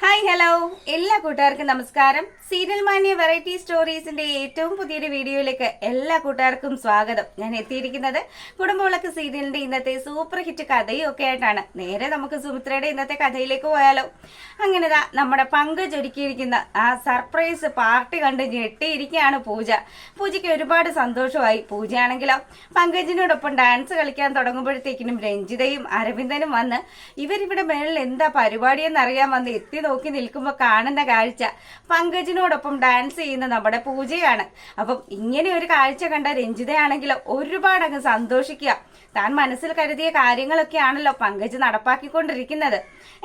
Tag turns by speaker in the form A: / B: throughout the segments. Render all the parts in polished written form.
A: Hi hello എല്ലാ കൂട്ടുകാർക്കും നമസ്കാരം. സീരിയൽ മാനിയ വെറൈറ്റി സ്റ്റോറീസിന്റെ ഏറ്റവും പുതിയൊരു വീഡിയോയിലേക്ക് എല്ലാ കൂട്ടുകാർക്കും സ്വാഗതം. ഞാൻ എത്തിയിരിക്കുന്നത് കുടുംബവിളക്ക് സീരിയലിന്റെ ഇന്നത്തെ സൂപ്പർ ഹിറ്റ് കഥയും ഒക്കെ ആയിട്ടാണ്. നേരെ നമുക്ക് സുമിത്രയുടെ ഇന്നത്തെ കഥയിലേക്ക് പോയാലോ. അങ്ങനെതാ നമ്മുടെ പങ്കജ് ഒരുക്കിയിരിക്കുന്ന ആ സർപ്രൈസ് പാർട്ടി കണ്ട് ഞെട്ടിയിരിക്കുകയാണ് പൂജ. പൂജയ്ക്ക് ഒരുപാട് സന്തോഷമായി. പൂജയാണെങ്കിലോ പങ്കജിനോടൊപ്പം ഡാൻസ് കളിക്കാൻ തുടങ്ങുമ്പോഴത്തേക്കിനും രഞ്ജിതയും അരവിന്ദനും വന്ന് ഇവരിവിടെ മേളിൽ എന്താ പരിപാടിയെന്നറിയാൻ വന്ന് എത്തി നോക്കി നിൽക്കുമ്പോൾ കാണുന്ന കാഴ്ച പങ്കജിനോടൊപ്പം ഡാൻസ് ചെയ്യുന്ന നമ്മുടെ പൂജയാണ്. അപ്പം ഇങ്ങനെ ഒരു കാഴ്ച കണ്ട രഞ്ജിതയാണെങ്കിലോ ഒരുപാട് അങ്ങ് സന്തോഷിക്കുക. താൻ മനസ്സിൽ കരുതിയ കാര്യങ്ങളൊക്കെയാണല്ലോ പങ്കജ് നടപ്പാക്കിക്കൊണ്ടിരിക്കുന്നത്.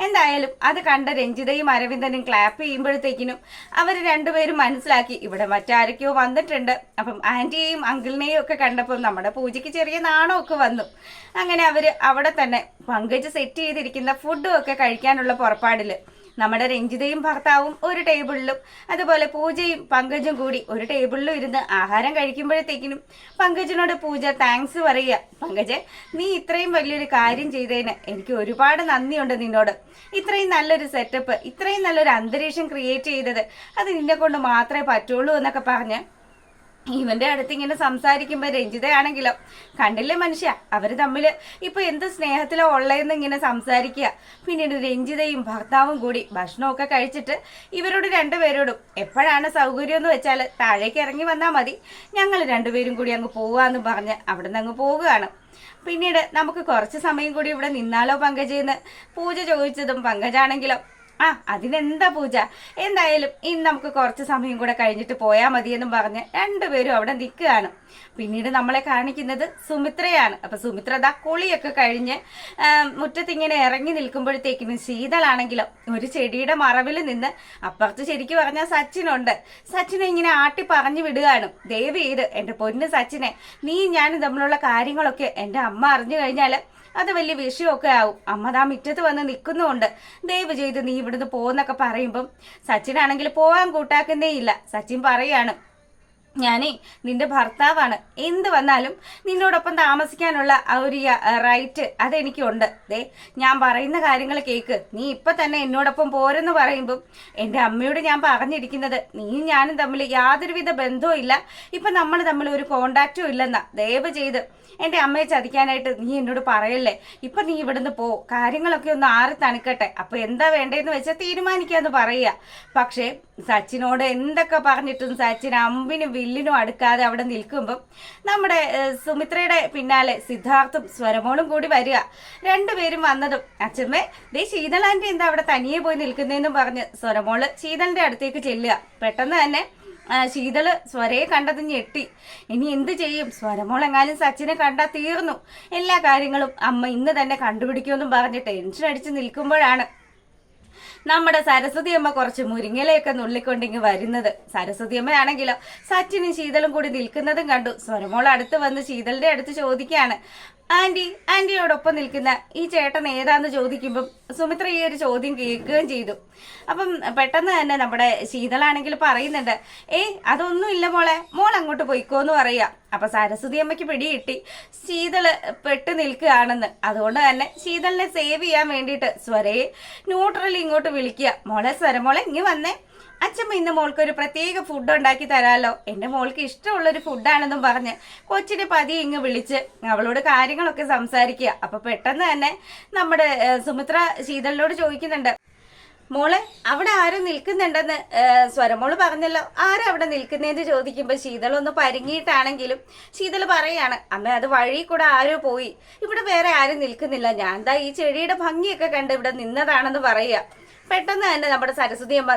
A: എന്തായാലും അത് കണ്ട രഞ്ജിതയും അരവിന്ദനും ക്ലാപ്പ് ചെയ്യുമ്പോഴത്തേക്കിനും അവർ രണ്ടുപേരും മനസ്സിലാക്കി ഇവിടെ മറ്റാരൊക്കെയോ വന്നിട്ടുണ്ട്. അപ്പം ആന്റിയെയും അങ്കിളിനെയും ഒക്കെ കണ്ടപ്പോൾ നമ്മുടെ പൂജയ്ക്ക് ചെറിയ നാണമൊക്കെ വന്നു. അങ്ങനെ അവര് അവിടെ തന്നെ പങ്കജ് സെറ്റ് ചെയ്തിരിക്കുന്ന ഫുഡും ഒക്കെ കഴിക്കാനുള്ള പുറപ്പാടില് നമ്മുടെ രഞ്ജിതയും ഭർത്താവും ഒരു ടേബിളിലും അതുപോലെ പൂജയും പങ്കജും കൂടി ഒരു ടേബിളിലും ഇരുന്ന് ആഹാരം കഴിക്കുമ്പോഴത്തേക്കിനും പങ്കജിനോട് പൂജ താങ്ക്സ് പറയുക. പങ്കജ്, നീ ഇത്രയും വലിയൊരു കാര്യം ചെയ്തതിന് എനിക്ക് ഒരുപാട് നന്ദിയുണ്ട് നിന്നോട്. ഇത്രയും നല്ലൊരു സെറ്റപ്പ്, ഇത്രയും നല്ലൊരു അന്തരീക്ഷം ക്രിയേറ്റ് ചെയ്തത് അത് നിന്നെ കൊണ്ട് മാത്രമേ പറ്റുള്ളൂ എന്നൊക്കെ പറഞ്ഞ് ഇവന്റെ അടുത്ത് ഇങ്ങനെ സംസാരിക്കുമ്പോ രഞ്ജിതയാണെങ്കിലോ കണ്ടില്ലേ മനുഷ്യ, അവര് തമ്മില് ഇപ്പൊ എന്ത് സ്നേഹത്തിലോ ഉള്ളതെന്ന് ഇങ്ങനെ സംസാരിക്കുക. പിന്നീട് രഞ്ജിതയും ഭർത്താവും കൂടി ഭക്ഷണമൊക്കെ കഴിച്ചിട്ട് ഇവരോട് രണ്ടുപേരോടും എപ്പോഴാണ് സൗകര്യം എന്ന് വെച്ചാൽ താഴേക്ക് ഇറങ്ങി വന്നാൽ മതി, ഞങ്ങൾ രണ്ടുപേരും കൂടി അങ്ങ് പോവാന്ന് പറഞ്ഞ് അവിടെ നിന്ന് അങ്ങ് പോവുകയാണ്. പിന്നീട് നമുക്ക് കുറച്ച് സമയം കൂടി ഇവിടെ നിന്നാലോ പങ്കജെന്ന് പൂജ ചോദിച്ചതും പങ്കജാണെങ്കിലോ അതിനെന്താ പൂജ, എന്തായാലും ഇന്ന് നമുക്ക് കുറച്ച് സമയം കൂടെ കഴിഞ്ഞിട്ട് പോയാൽ മതിയെന്നും പറഞ്ഞ് രണ്ടുപേരും അവിടെ നിൽക്കുകയാണ്. പിന്നീട് നമ്മളെ കാണിക്കുന്നത് സുമിത്രയാണ്. അപ്പൊ സുമിത്ര ദാ കുളിയൊക്കെ കഴിഞ്ഞ് മുറ്റത്തിങ്ങനെ ഇറങ്ങി നിൽക്കുമ്പോഴത്തേക്കിനും ശീതളാണെങ്കിലും ഒരു ചെടിയുടെ മറവിൽ നിന്ന് അപ്പുറത്ത് ശരിക്കും പറഞ്ഞാൽ സച്ചിനുണ്ട്. സച്ചിനെ ഇങ്ങനെ ആട്ടി പറഞ്ഞു വിടുകയാണ്. ദയവ് ചെയ്ത് എന്റെ പൊന്ന് സച്ചിനെ, നീ ഞാനും തമ്മിലുള്ള കാര്യങ്ങളൊക്കെ എന്റെ അമ്മ അറിഞ്ഞു കഴിഞ്ഞാൽ അത് വലിയ വിഷയമൊക്കെ ആവും. അമ്മ ദാ മുറ്റത്ത് വന്ന് നിൽക്കുന്നുണ്ട്, ദയവ് ചെയ്ത് നീ ഇവിടുന്ന് പോന്നൊക്കെ പറയുമ്പം സച്ചിനാണെങ്കിൽ പോകാൻ കൂട്ടാക്കുന്നേ ഇല്ല. സച്ചിൻ പറയാണ്, ഞാനേ നിന്റെ ഭർത്താവാണ്, എന്ത് വന്നാലും നിന്നോടൊപ്പം താമസിക്കാനുള്ള ആ ഒരു റൈറ്റ് അതെനിക്കുണ്ട്. ഞാൻ പറയുന്ന കാര്യങ്ങൾ കേക്ക്, നീ ഇപ്പൊ തന്നെ എന്നോടൊപ്പം പോരെന്ന് പറയുമ്പം എൻ്റെ അമ്മയോട് ഞാൻ പറഞ്ഞിരിക്കുന്നത് നീയും ഞാനും തമ്മിൽ യാതൊരുവിധ ബന്ധവും ഇല്ല, ഇപ്പൊ നമ്മൾ തമ്മിൽ ഒരു കോണ്ടാക്റ്റും ഇല്ലെന്നാ. ദയവ് ചെയ്ത് എൻ്റെ അമ്മയെ ചതിക്കാനായിട്ട് നീ എന്നോട് പറയല്ലേ, ഇപ്പൊ നീ ഇവിടുന്ന് പോ, കാര്യങ്ങളൊക്കെ ഒന്ന് ആറി തണുക്കട്ടെ, അപ്പൊ എന്താ വേണ്ടതെന്ന് വെച്ചാൽ തീരുമാനിക്കാന്ന് പറയുക. പക്ഷേ സച്ചിനോട് എന്തൊക്കെ പറഞ്ഞിട്ടും സച്ചിൻ അമ്പിനും വില്ലിനും അടുക്കാതെ അവിടെ നിൽക്കുമ്പം നമ്മുടെ സുമിത്രയുടെ പിന്നാലെ സിദ്ധാർത്ഥും സ്വരമോളും കൂടി വരിക. രണ്ടുപേരും വന്നതും അച്ഛമ്മേ ദേ ശീതളാൻ്റെ എന്താ അവിടെ തനിയെ പോയി നിൽക്കുന്നതെന്നും പറഞ്ഞ് സ്വരമോള് ശീതളിന്റെ അടുത്തേക്ക് ചെല്ലുക. പെട്ടെന്ന് തന്നെ ശീതള് സ്വരയെ കണ്ടത് ഞെട്ടി. ഇനി എന്ത് ചെയ്യും, സ്വരമോൾ എങ്ങാനും സച്ചിനെ കണ്ടാൽ തീർന്നു, എല്ലാ കാര്യങ്ങളും അമ്മ ഇന്ന് തന്നെ കണ്ടുപിടിക്കുമെന്നും പറഞ്ഞ് ടെൻഷൻ അടിച്ച് നിൽക്കുമ്പോഴാണ് നമ്മുടെ സരസ്വതി അമ്മ കുറച്ച് മുരിങ്ങലയൊക്കെ നുള്ളിക്കൊണ്ടിങ്ങ് വരുന്നത്. സരസ്വതി അമ്മയാണെങ്കിലോ സച്ചിനും ശീതളും കൂടി നിൽക്കുന്നതും കണ്ടു. സ്വരമോൾ അടുത്ത് വന്ന് ശീതളിന്റെ അടുത്ത് ചോദിക്കുകയാണ്, ആന്റിയോടൊപ്പം നിൽക്കുന്ന ഈ ചേട്ടൻ ഏതാന്ന് ചോദിക്കുമ്പം സുമിത്ര ഈ ഒരു ചോദ്യം കേൾക്കുകയും ചെയ്തു. അപ്പം പെട്ടെന്ന് തന്നെ നമ്മുടെ ശീതളാണെങ്കിൽ പറയുന്നുണ്ട്, അതൊന്നും ഇല്ല മോളെ, മോൾ അങ്ങോട്ട് പോയിക്കോന്ന് പറയാ. അപ്പൊ സരസ്വതി അമ്മയ്ക്ക് പിടികിട്ടി ശീതള് പെട്ട് നിൽക്കുകയാണെന്ന്. അതുകൊണ്ട് തന്നെ ശീതളിനെ സേവ് ചെയ്യാൻ വേണ്ടിയിട്ട് സ്വരയെ ന്യൂട്രൽ ഇങ്ങോട്ട് വിളിക്കുക. മോളെ സ്വരമോളെ ഇങ്ങ് വന്നേ, അച്ഛമ്മ ഇന്ന് മോൾക്ക് ഒരു പ്രത്യേക ഫുഡ് ഉണ്ടാക്കി തരാമല്ലോ, എൻ്റെ മോൾക്ക് ഇഷ്ടമുള്ളൊരു ഫുഡാണെന്നും പറഞ്ഞ് കൊച്ചിനെ പതിയെ ഇങ്ങ് വിളിച്ച് അവളോട് കാര്യങ്ങളൊക്കെ സംസാരിക്കുക. അപ്പൊ പെട്ടെന്ന് തന്നെ നമ്മുടെ സുമിത്ര ശീതളിനോട് ചോദിക്കുന്നുണ്ട്, മോളെ അവിടെ ആരും നിൽക്കുന്നുണ്ടെന്ന് സ്വരമോള് പറഞ്ഞല്ലോ, ആരും അവിടെ നിൽക്കുന്നതെന്ന് ചോദിക്കുമ്പോൾ ശീതളൊന്ന് പരിങ്ങിയിട്ടാണെങ്കിലും ശീതള് പറയാണ്, അമ്മ അത് വഴി കൂടെ ആരോ പോയി, ഇവിടെ വേറെ ആരും നിൽക്കുന്നില്ല, ഞാൻ ദാ ഈ ചെടിയുടെ ഭംഗിയൊക്കെ കണ്ട് ഇവിടെ നിന്നതാണെന്ന് പറയുക. പെട്ടെന്ന് തന്നെ നമ്മുടെ സരസ്വതി അമ്മ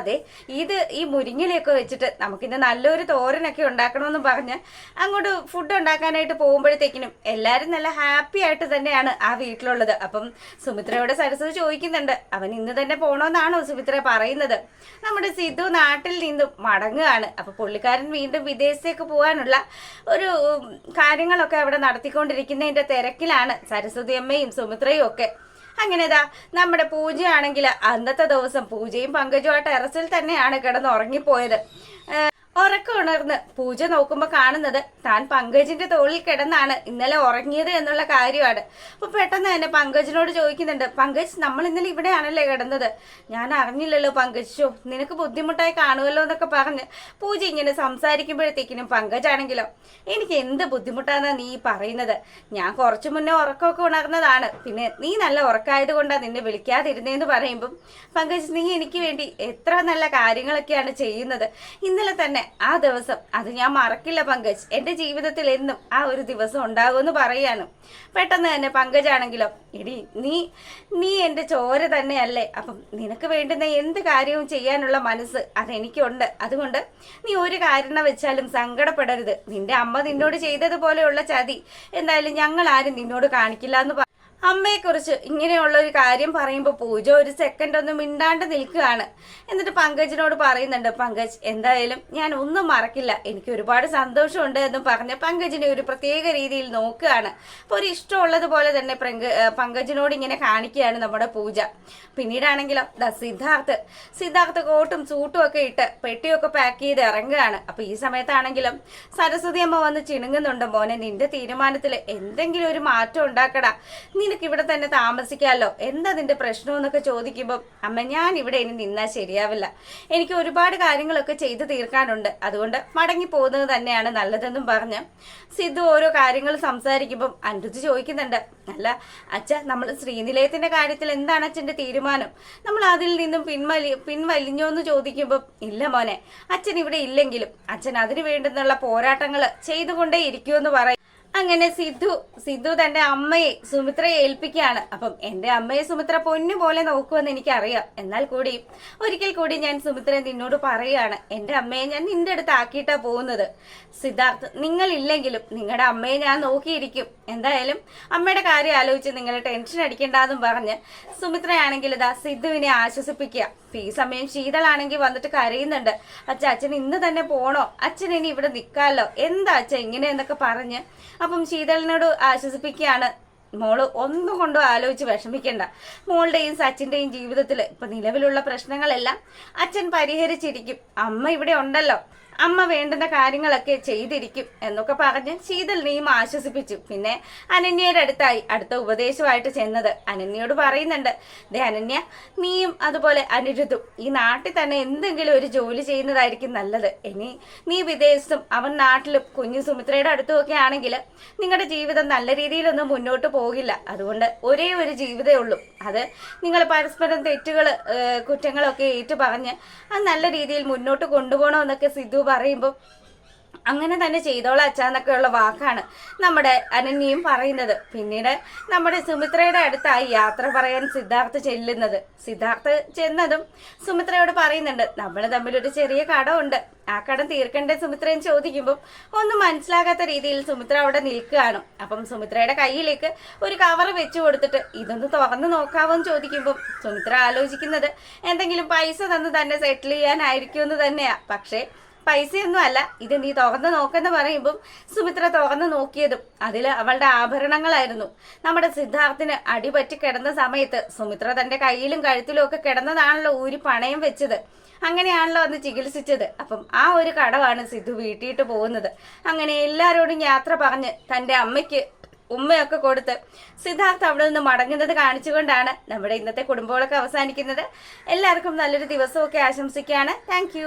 A: ഈ മുരിങ്ങലയൊക്കെ വെച്ചിട്ട് നമുക്കിന്ന് നല്ലൊരു തോരനൊക്കെ ഉണ്ടാക്കണമെന്ന് പറഞ്ഞ് അങ്ങോട്ട് ഫുഡ് ഉണ്ടാക്കാനായിട്ട് പോകുമ്പോഴത്തേക്കിനും എല്ലാവരും നല്ല ഹാപ്പി ആയിട്ട് തന്നെയാണ് ആ വീട്ടിലുള്ളത്. അപ്പം സുമിത്രയോട് സരസ്വതി ചോദിക്കുന്നുണ്ട്, അവൻ ഇന്ന് തന്നെ പോകണമെന്നാണോ സുമിത്ര പറയുന്നത്? നമ്മുടെ സിദ്ധു നാട്ടിൽ നിന്നും മടങ്ങുകയാണ്. അപ്പൊ പുള്ളിക്കാരൻ വീണ്ടും വിദേശത്തേക്ക് പോകാനുള്ള ഒരു കാര്യങ്ങളൊക്കെ അവിടെ നടത്തിക്കൊണ്ടിരിക്കുന്നതിന്റെ തിരക്കിലാണ് സരസ്വതി അമ്മയും സുമിത്രയും ഒക്കെ. അങ്ങനെതാ നമ്മുടെ പൂജയാണെങ്കിൽ അന്നത്തെ ദിവസം പൂജയും പങ്കജും ആ ടെറസിൽ തന്നെയാണ് കിടന്ന് ഉറങ്ങിപ്പോയത്. ഉറക്കം ഉണർന്ന് പൂജ നോക്കുമ്പോ കാണുന്നത് താൻ പങ്കജിന്റെ തോളിൽ കിടന്നാണ് ഇന്നലെ ഉറങ്ങിയത് എന്നുള്ള കാര്യമാണ്. അപ്പൊ പെട്ടെന്ന് തന്നെ പങ്കജിനോട് ചോദിക്കുന്നുണ്ട്, പങ്കജ് നമ്മൾ ഇന്നലെ ഇവിടെയാണല്ലേ കിടന്നത്, ഞാൻ അറിഞ്ഞില്ലല്ലോ പങ്കജ്, നിനക്ക് ബുദ്ധിമുട്ടായി കാണുമല്ലോ എന്നൊക്കെ പറഞ്ഞ് പൂജ ഇങ്ങനെ സംസാരിക്കുമ്പോഴത്തേക്കിനും പങ്കജാണെങ്കിലോ, എനിക്ക് എന്ത് ബുദ്ധിമുട്ടാന്നാ നീ പറയുന്നത്, ഞാൻ കുറച്ചു മുന്നേ ഉറക്കമൊക്കെ ഉണർന്നതാണ്, പിന്നെ നീ നല്ല ഉറക്കായത് കൊണ്ടാ നിന്നെ വിളിക്കാതിരുന്നേന്ന് പറയുമ്പം പങ്കജ്, നീ എനിക്ക് വേണ്ടി എത്ര നല്ല കാര്യങ്ങളൊക്കെയാണ് ചെയ്യുന്നത്, ഇന്നലെ തന്നെ ആ ദിവസം അത് ഞാൻ മറക്കില്ല പങ്കജ്, എന്റെ ജീവിതത്തിൽ എന്നും ആ ഒരു ദിവസം ഉണ്ടാകുമെന്ന് പറയാണ്. പെട്ടെന്ന് തന്നെ പങ്കജാണെങ്കിലോ, എടി നീ എന്റെ ചോര തന്നെയല്ലേ, അപ്പം നിനക്ക് വേണ്ടുന്ന എന്ത് കാര്യവും ചെയ്യാനുള്ള മനസ്സ് അതെനിക്കുണ്ട്, അതുകൊണ്ട് നീ ഒരു കാരണം വെച്ചാലും സങ്കടപ്പെടരുത്, നിന്റെ അമ്മ നിന്നോട് ചെയ്തതുപോലെയുള്ള ചതി എന്തായാലും ഞങ്ങൾ ആരും നിന്നോട് കാണിക്കില്ല എന്ന് അമ്മയെക്കുറിച്ച് ഇങ്ങനെയുള്ള ഒരു കാര്യം പറയുമ്പോൾ പൂജ ഒരു സെക്കൻഡ് ഒന്നും മിണ്ടാണ്ട് നിൽക്കുകയാണ്. എന്നിട്ട് പങ്കജിനോട് പറയുന്നുണ്ട്, പങ്കജ് എന്തായാലും ഞാൻ ഒന്നും മറക്കില്ല, എനിക്ക് ഒരുപാട് സന്തോഷമുണ്ട് എന്നും പറഞ്ഞ് പങ്കജിനെ ഒരു പ്രത്യേക രീതിയിൽ നോക്കുകയാണ്. അപ്പോൾ ഒരു ഇഷ്ടമുള്ളതുപോലെ തന്നെ പങ്കജിനോട് ഇങ്ങനെ കാണിക്കുകയാണ് നമ്മുടെ പൂജ. പിന്നീടാണെങ്കിലോ സിദ്ധാർത്ഥ് കോട്ടും സൂട്ടും ഒക്കെ ഇട്ട് പെട്ടിയൊക്കെ പാക്ക് ചെയ്ത് ഇറങ്ങുകയാണ്. അപ്പൊ ഈ സമയത്താണെങ്കിലും സരസ്വതി അമ്മ വന്ന് ചിണുങ്ങുന്നുണ്ട്, മോനെ നിന്റെ തീരുമാനത്തിൽ എന്തെങ്കിലും ഒരു മാറ്റം ഉണ്ടാക്കടാ, നിനക്ക് ഇവിടെ തന്നെ താമസിക്കാമല്ലോ, എന്താ നിന്റെ പ്രശ്നം എന്നൊക്കെ ചോദിക്കുമ്പോൾ അമ്മ ഞാൻ ഇവിടെ ഇനി നിന്നാൽ ശരിയാവില്ല, എനിക്ക് ഒരുപാട് കാര്യങ്ങളൊക്കെ ചെയ്തു തീർക്കാനുണ്ട്, അതുകൊണ്ട് മടങ്ങി പോകുന്നത് തന്നെയാണ് നല്ലതെന്നും പറഞ്ഞ് സിദ്ധു ഓരോ കാര്യങ്ങൾ സംസാരിക്കുമ്പം അനിരുദ്ധ് ചോദിക്കുന്നുണ്ട്, അല്ല അച്ഛ നമ്മൾ ശ്രീനിലയത്തിന്റെ കാര്യത്തിൽ എന്താണ് അച്ഛന്റെ തീരുമാനം, നമ്മൾ അതിൽ നിന്നും പിൻവലിഞ്ഞോ എന്ന് ചോദിക്കുമ്പോൾ ഇല്ല മോനെ, അച്ഛൻ ഇവിടെ ഇല്ലെങ്കിലും അച്ഛൻ അതിനു വേണ്ടുന്നുള്ള പോരാട്ടങ്ങൾ ചെയ്തുകൊണ്ടേ ഇരിക്കുമെന്ന് പറയും. അങ്ങനെ സിദ്ധു തന്റെ അമ്മയെ സുമിത്രയെ ഏൽപ്പിക്കുകയാണ്. അപ്പം എന്റെ അമ്മയെ സുമിത്ര പൊന്നു പോലെ നോക്കുമെന്ന് എനിക്കറിയാം, എന്നാൽ കൂടി ഒരിക്കൽ കൂടി ഞാൻ സുമിത്രയെ നിന്നോട് പറയുകയാണ്, എന്റെ അമ്മയെ ഞാൻ നിന്റെ അടുത്ത് ആക്കിയിട്ടാ പോകുന്നത്. സിദ്ധാർത്ഥ് നിങ്ങൾ ഇല്ലെങ്കിലും നിങ്ങളുടെ അമ്മയെ ഞാൻ നോക്കിയിരിക്കും, എന്തായാലും അമ്മയുടെ കാര്യം ആലോചിച്ച് നിങ്ങൾ ടെൻഷൻ അടിക്കണ്ടെന്നും പറഞ്ഞ് സുമിത്രയാണെങ്കിൽ ഇതാ സിദ്ധുവിനെ ആശ്വസിപ്പിക്കുക. ഈ സമയം ശീതളാണെങ്കിൽ വന്നിട്ട് കരയുന്നുണ്ട്, അച്ഛൻ ഇന്ന് തന്നെ പോണോ, അച്ഛൻ ഇനി ഇവിടെ നിൽക്കാമല്ലോ, എന്താ അച്ഛൻ ഇങ്ങനെ എന്നൊക്കെ പറഞ്ഞ്. അപ്പം ശീതളിനോട് ആശ്വസിപ്പിക്കുകയാണ്, മോള് ഒന്നും കൊണ്ടും ആലോചിച്ച് വിഷമിക്കണ്ട, മോളുടെയും സച്ചിന്റെയും ജീവിതത്തിൽ ഇപ്പൊ നിലവിലുള്ള പ്രശ്നങ്ങളെല്ലാം അച്ഛൻ പരിഹരിച്ചിരിക്കും, അമ്മ ഇവിടെ ഉണ്ടല്ലോ, അമ്മ വേണ്ടുന്ന കാര്യങ്ങളൊക്കെ ചെയ്തിരിക്കും എന്നൊക്കെ പറഞ്ഞ് ശീതളിനെയും ആശ്വസിപ്പിച്ചു. പിന്നെ അനന്യയുടെ അടുത്തായി അടുത്ത ഉപദേശമായിട്ട് ചെന്നത് അനന്യയോട് പറയുന്നുണ്ട്, ദേ അനന്യ, നീയും അതുപോലെ അനിരുദ്ധും ഈ നാട്ടിൽ തന്നെ എന്തെങ്കിലും ഒരു ജോലി ചെയ്യുന്നതായിരിക്കും നല്ലത്, ഇനി നീ വിദേശത്തും അവൻ നാട്ടിലും കുഞ്ഞു സുമിത്രയുടെ അടുത്തും ഒക്കെ ആണെങ്കിൽ നിങ്ങളുടെ ജീവിതം നല്ല രീതിയിലൊന്നും മുന്നോട്ട് പോകില്ല, അതുകൊണ്ട് ഒരേ ഒരു ജീവിതമേ ഉള്ളൂ, അത് നിങ്ങൾ പരസ്പരം തെറ്റുകൾ കുറ്റങ്ങളൊക്കെ ഏറ്റു പറഞ്ഞ് അത് നല്ല രീതിയിൽ മുന്നോട്ട് കൊണ്ടുപോകണമെന്നൊക്കെ സിദ്ധു പറയുമ്പോൾ അങ്ങനെ തന്നെ ചെയ്തോളാം അച്ഛന്നൊക്കെയുള്ള വാക്കാണ് നമ്മുടെ അനന്യയും പറയുന്നത്. പിന്നീട് നമ്മുടെ സുമിത്രയുടെ അടുത്തായി യാത്ര പറയാൻ സിദ്ധാർത്ഥ് ചെല്ലുന്നത്. സിദ്ധാർത്ഥ് ചെന്നതും സുമിത്രയോട് പറയുന്നുണ്ട്, നമ്മൾ തമ്മിലൊരു ചെറിയ കടമുണ്ട്, ആ കടം തീർക്കേണ്ട സുമിത്രയും ചോദിക്കുമ്പോൾ ഒന്നും മനസ്സിലാകാത്ത രീതിയിൽ സുമിത്ര അവിടെ നിൽക്കുകയാണ്. അപ്പം സുമിത്രയുടെ കയ്യിലേക്ക് ഒരു കവർ വെച്ചു കൊടുത്തിട്ട് ഇതൊന്ന് തുറന്നു നോക്കാവോന്ന് ചോദിക്കുമ്പോൾ സുമിത്ര ആലോചിക്കുന്നത് എന്തെങ്കിലും പൈസ തന്ന് തന്നെ സെറ്റിൽ ചെയ്യാനായിരിക്കുമെന്ന് തന്നെയാ. പക്ഷേ പൈസയൊന്നും അല്ല, ഇത് നീ തുറന്ന് നോക്കെന്ന് പറയുമ്പം സുമിത്ര തുറന്ന് നോക്കിയതും അതിൽ അവളുടെ ആഭരണങ്ങളായിരുന്നു. നമ്മുടെ സിദ്ധാർത്ഥിന് അടിപറ്റി കിടന്ന സമയത്ത് സുമിത്ര തന്റെ കയ്യിലും കഴുത്തിലും ഒക്കെ കിടന്നതാണല്ലോ ഊരി പണയം വെച്ചത്, അങ്ങനെയാണല്ലോ അന്ന് ചികിത്സിച്ചത്. അപ്പം ആ ഒരു കടമാണ് സിദ്ധു വീട്ടിയിട്ട് പോകുന്നത്. അങ്ങനെ എല്ലാവരോടും യാത്ര പറഞ്ഞ് തന്റെ അമ്മയ്ക്ക് ഉമ്മയൊക്കെ കൊടുത്ത് സിദ്ധാർത്ഥ് അവിടെ നിന്ന് മടങ്ങുന്നത് കാണിച്ചുകൊണ്ടാണ് നമ്മുടെ ഇന്നത്തെ കുടുംബങ്ങളൊക്കെ അവസാനിക്കുന്നത്. എല്ലാവർക്കും നല്ലൊരു ദിവസമൊക്കെ ആശംസിക്കുകയാണ്. താങ്ക്